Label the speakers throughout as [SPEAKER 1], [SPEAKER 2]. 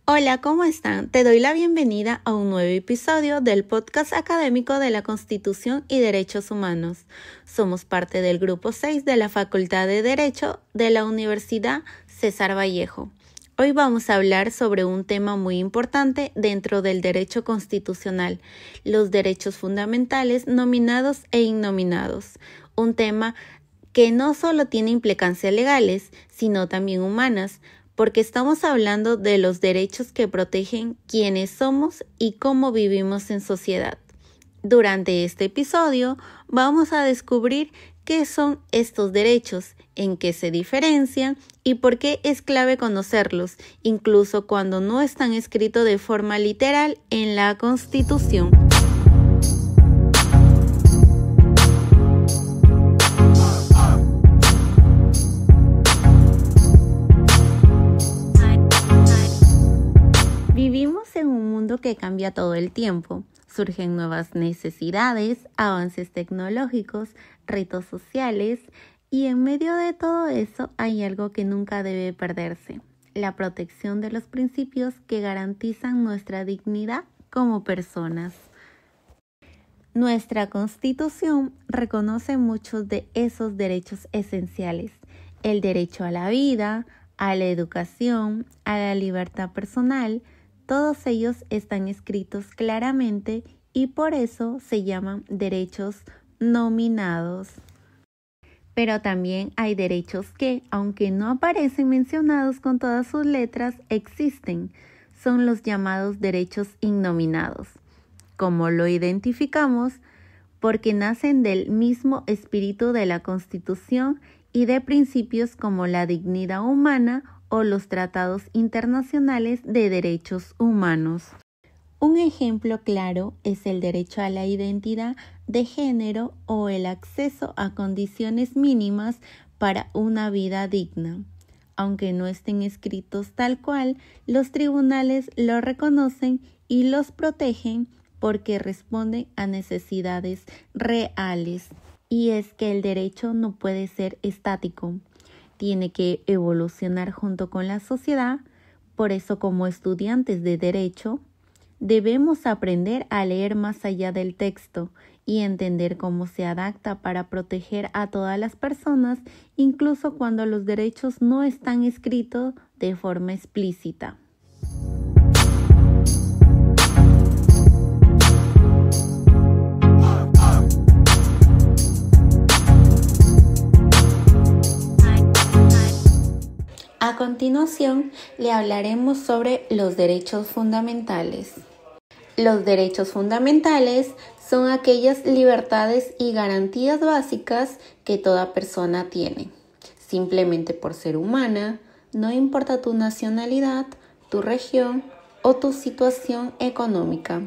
[SPEAKER 1] Hola, ¿cómo están? Te doy la bienvenida a un nuevo episodio del podcast académico de la Constitución y Derechos Humanos. Somos parte del Grupo 6 de la Facultad de Derecho de la Universidad César Vallejo. Hoy vamos a hablar sobre un tema muy importante dentro del derecho constitucional, los derechos fundamentales nominados e innominados. Un tema que no solo tiene implicancias legales, sino también humanas, porque estamos hablando de los derechos que protegen quiénes somos y cómo vivimos en sociedad. Durante este episodio vamos a descubrir qué son estos derechos, en qué se diferencian y por qué es clave conocerlos, incluso cuando no están escritos de forma literal en la Constitución. Vivimos en un mundo que cambia todo el tiempo. Surgen nuevas necesidades, avances tecnológicos, retos sociales y en medio de todo eso hay algo que nunca debe perderse: la protección de los principios que garantizan nuestra dignidad como personas. Nuestra Constitución reconoce muchos de esos derechos esenciales: el derecho a la vida, a la educación, a la libertad personal. Todos ellos están escritos claramente y por eso se llaman derechos nominados. Pero también hay derechos que, aunque no aparecen mencionados con todas sus letras, existen. Son los llamados derechos innominados. ¿Cómo lo identificamos? Porque nacen del mismo espíritu de la Constitución y de principios como la dignidad humana o los tratados internacionales de derechos humanos. Un ejemplo claro es el derecho a la identidad de género o el acceso a condiciones mínimas para una vida digna. Aunque no estén escritos tal cual, los tribunales lo reconocen y los protegen porque responden a necesidades reales. Y es que el derecho no puede ser estático. Tiene que evolucionar junto con la sociedad. Por eso, como estudiantes de derecho, debemos aprender a leer más allá del texto y entender cómo se adapta para proteger a todas las personas, incluso cuando los derechos no están escritos de forma explícita. A continuación, le hablaremos sobre los derechos fundamentales. Los derechos fundamentales son aquellas libertades y garantías básicas que toda persona tiene, simplemente por ser humana, no importa tu nacionalidad, tu región o tu situación económica.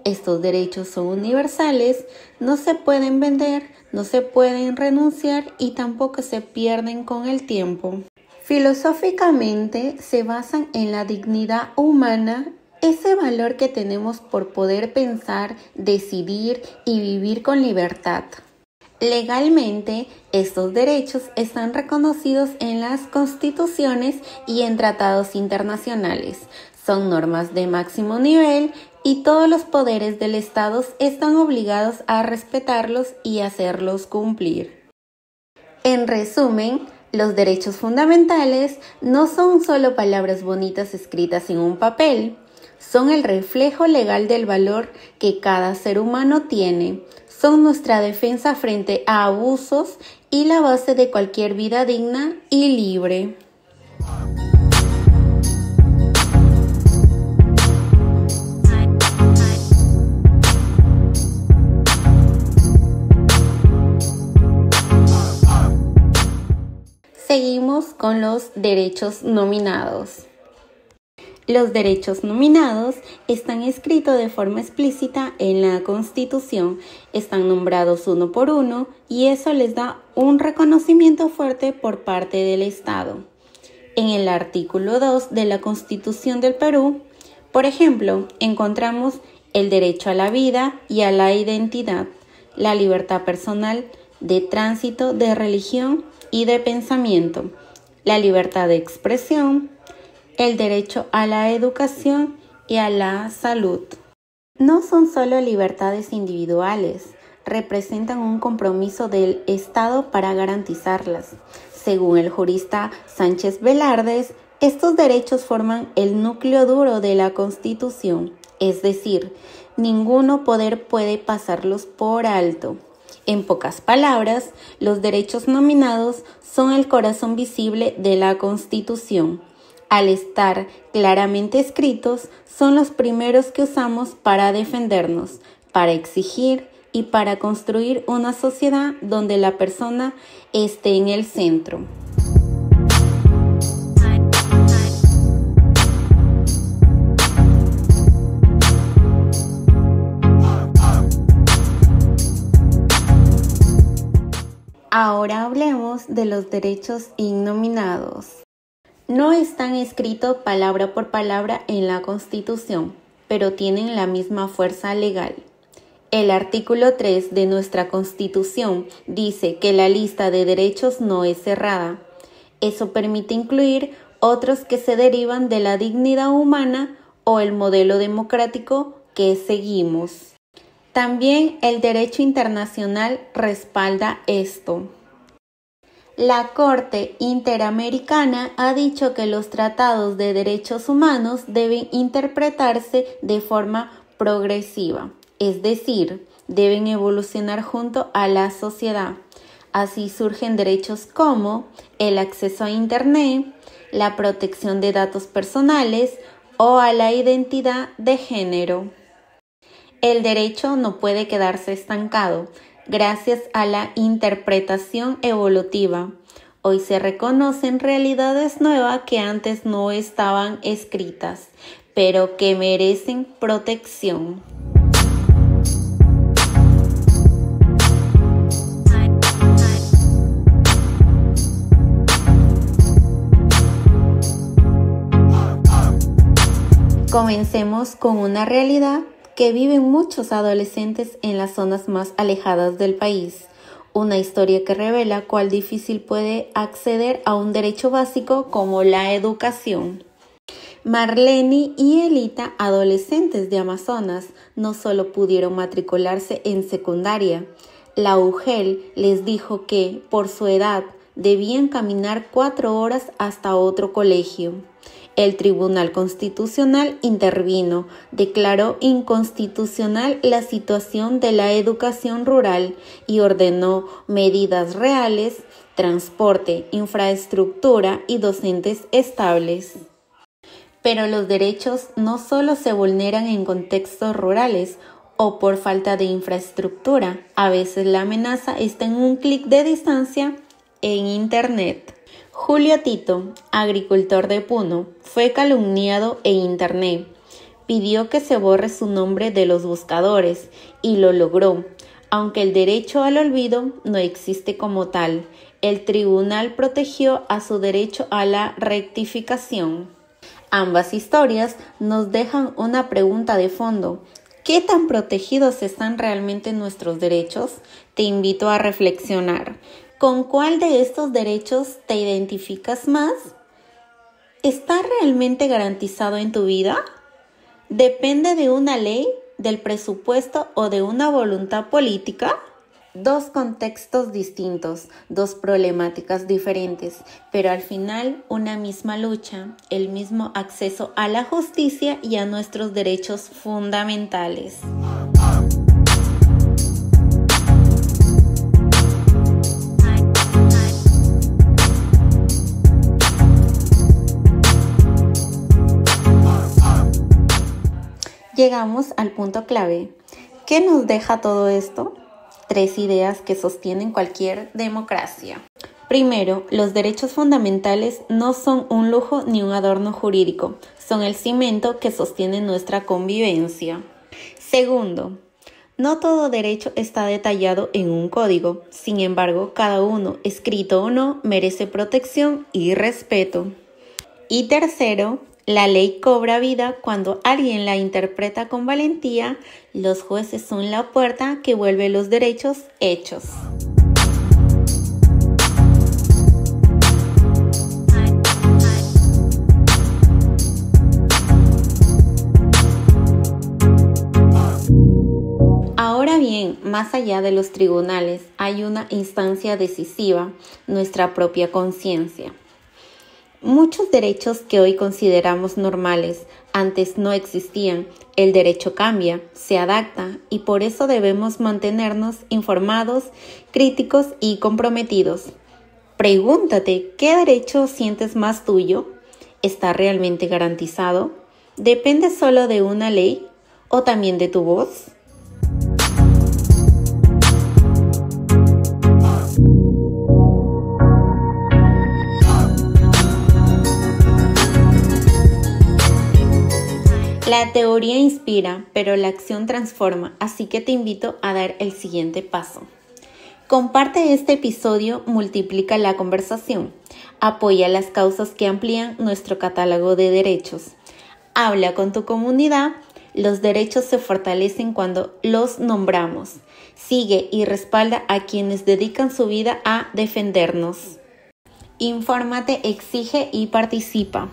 [SPEAKER 1] Estos derechos son universales, no se pueden vender, no se pueden renunciar y tampoco se pierden con el tiempo. Filosóficamente se basan en la dignidad humana, ese valor que tenemos por poder pensar, decidir y vivir con libertad. Legalmente, estos derechos están reconocidos en las constituciones y en tratados internacionales. Son normas de máximo nivel y todos los poderes del Estado están obligados a respetarlos y hacerlos cumplir. En resumen, los derechos fundamentales no son solo palabras bonitas escritas en un papel, son el reflejo legal del valor que cada ser humano tiene, son nuestra defensa frente a abusos y la base de cualquier vida digna y libre. Seguimos con los derechos nominados. Los derechos nominados están escritos de forma explícita en la Constitución, están nombrados uno por uno y eso les da un reconocimiento fuerte por parte del Estado. En el artículo 2 de la Constitución del Perú, por ejemplo, encontramos el derecho a la vida y a la identidad, la libertad personal de tránsito, de religión y de pensamiento, la libertad de expresión, el derecho a la educación y a la salud. No son solo libertades individuales, representan un compromiso del Estado para garantizarlas. Según el jurista Sánchez Velardes, estos derechos forman el núcleo duro de la Constitución, es decir, ningún poder puede pasarlos por alto. En pocas palabras, los derechos nominados son el corazón visible de la Constitución. Al estar claramente escritos, son los primeros que usamos para defendernos, para exigir y para construir una sociedad donde la persona esté en el centro. Ahora hablemos de los derechos innominados. No están escritos palabra por palabra en la Constitución, pero tienen la misma fuerza legal. El artículo 3 de nuestra Constitución dice que la lista de derechos no es cerrada. Eso permite incluir otros que se derivan de la dignidad humana o el modelo democrático que seguimos. También el derecho internacional respalda esto. La Corte Interamericana ha dicho que los tratados de derechos humanos deben interpretarse de forma progresiva, es decir, deben evolucionar junto a la sociedad. Así surgen derechos como el acceso a Internet, la protección de datos personales o a la identidad de género. El derecho no puede quedarse estancado gracias a la interpretación evolutiva. Hoy se reconocen realidades nuevas que antes no estaban escritas, pero que merecen protección. Comencemos con una realidad que viven muchos adolescentes en las zonas más alejadas del país. Una historia que revela cuán difícil puede acceder a un derecho básico como la educación. Marlene y Elita, adolescentes de Amazonas, no solo pudieron matricularse en secundaria. La UGEL les dijo que, por su edad, debían caminar 4 horas hasta otro colegio. El Tribunal Constitucional intervino, declaró inconstitucional la situación de la educación rural y ordenó medidas reales, transporte, infraestructura y docentes estables. Pero los derechos no solo se vulneran en contextos rurales o por falta de infraestructura, a veces la amenaza está en un clic de distancia en Internet. Julio Tito, agricultor de Puno, fue calumniado en Internet. Pidió que se borre su nombre de los buscadores y lo logró. Aunque el derecho al olvido no existe como tal, el tribunal protegió a su derecho a la rectificación. Ambas historias nos dejan una pregunta de fondo. ¿Qué tan protegidos están realmente nuestros derechos? Te invito a reflexionar. ¿Con cuál de estos derechos te identificas más? ¿Está realmente garantizado en tu vida? ¿Depende de una ley, del presupuesto o de una voluntad política? Dos contextos distintos, dos problemáticas diferentes, pero al final una misma lucha, el mismo acceso a la justicia y a nuestros derechos fundamentales. Llegamos al punto clave. ¿Qué nos deja todo esto? 3 ideas que sostienen cualquier democracia. Primero, los derechos fundamentales no son un lujo ni un adorno jurídico, son el cimiento que sostiene nuestra convivencia. Segundo, no todo derecho está detallado en un código, sin embargo, cada uno, escrito o no, merece protección y respeto. Y tercero, la ley cobra vida cuando alguien la interpreta con valentía. Los jueces son la puerta que vuelve los derechos hechos. también, más allá de los tribunales, hay una instancia decisiva, nuestra propia conciencia. Muchos derechos que hoy consideramos normales antes no existían. El derecho cambia, se adapta y por eso debemos mantenernos informados, críticos y comprometidos. Pregúntate, ¿qué derecho sientes más tuyo? ¿Está realmente garantizado? ¿Depende solo de una ley o también de tu voz? La teoría inspira, pero la acción transforma, así que te invito a dar el siguiente paso. Comparte este episodio, multiplica la conversación, apoya las causas que amplían nuestro catálogo de derechos. Habla con tu comunidad, los derechos se fortalecen cuando los nombramos. Sigue y respalda a quienes dedican su vida a defendernos. Infórmate, exige y participa.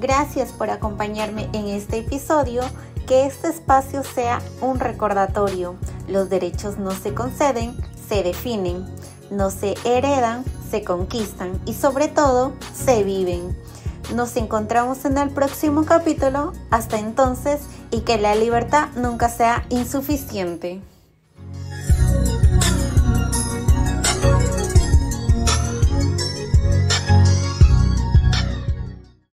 [SPEAKER 1] Gracias por acompañarme en este episodio. Que este espacio sea un recordatorio. Los derechos no se conceden, se definen. No se heredan, se conquistan y sobre todo, se viven. Nos encontramos en el próximo capítulo. Hasta entonces, y que la libertad nunca sea insuficiente.